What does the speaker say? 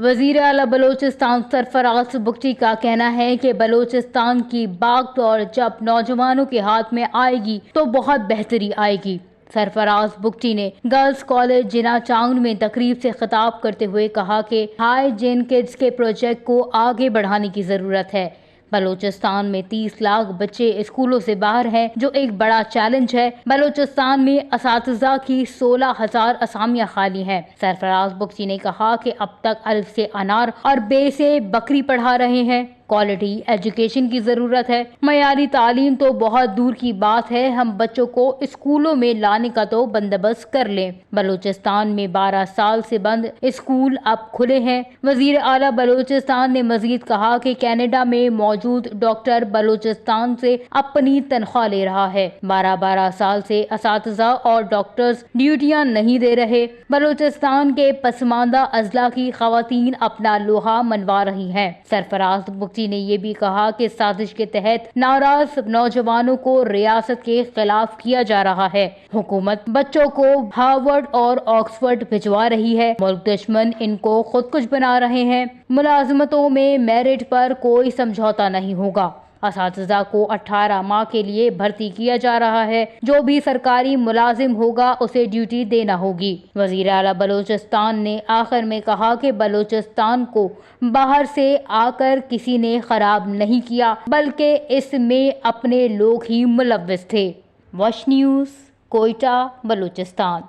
وزیر اعلیٰ بلوچستان سرفراز بگٹی کا کہنا ہے کہ بلوچستان کی باغ ڈور جب نوجوانوں کے ہاتھ میں آئے گی تو بہت بہتری آئے گی۔ سرفراز بگٹی نے گرلز کالج جنا چانگ میں تقریب سے خطاب کرتے ہوئے کہا کہ ہائی جین کڈز کے پروجیکٹ کو آگے بڑھانے کی ضرورت ہے۔ بلوچستان میں 30 لاکھ بچے اسکولوں سے باہر ہیں جو ایک بڑا چیلنج ہے۔ بلوچستان میں اساتذہ کی 16,000 اسامیاں خالی ہیں۔ سرفراز بگٹی نے کہا کہ اب تک الف سے انار اور بے سے بکری پڑھا رہے ہیں۔ کوالٹی ایجوکیشن کی ضرورت ہے۔ معیاری تعلیم تو بہت دور کی بات ہے، ہم بچوں کو اسکولوں میں لانے کا تو بندوبست کر لیں۔ بلوچستان میں 12 سال سے بند اسکول اب کھلے ہیں۔ وزیر اعلیٰ بلوچستان نے مزید کہا کہ کینیڈا میں موجود ڈاکٹر بلوچستان سے اپنی تنخواہ لے رہا ہے۔ 12 سال سے اساتذہ اور ڈاکٹرز ڈیوٹیاں نہیں دے رہے۔ بلوچستان کے پسماندہ اضلاع کی خواتین اپنا لوہا منوا رہی ہیں۔ سرفراز بگٹی نے یہ بھی کہا کہ سازش کے تحت ناراض نوجوانوں کو ریاست کے خلاف کیا جا رہا ہے۔ حکومت بچوں کو ہارورڈ اور آکسفورڈ بھجوا رہی ہے۔ ملک دشمن ان کو خود کچھ بنا رہے ہیں۔ ملازمتوں میں میرٹ پر کوئی سمجھوتہ نہیں ہوگا۔ اساتذہ کو 18 ماہ کے لیے بھرتی کیا جا رہا ہے۔ جو بھی سرکاری ملازم ہوگا اسے ڈیوٹی دینا ہوگی۔ وزیر اعلیٰ بلوچستان نے آخر میں کہا کہ بلوچستان کو باہر سے آ کر کسی نے خراب نہیں کیا بلکہ اس میں اپنے لوگ ہی ملوث تھے۔ Wash news, Quetta, Balochistan.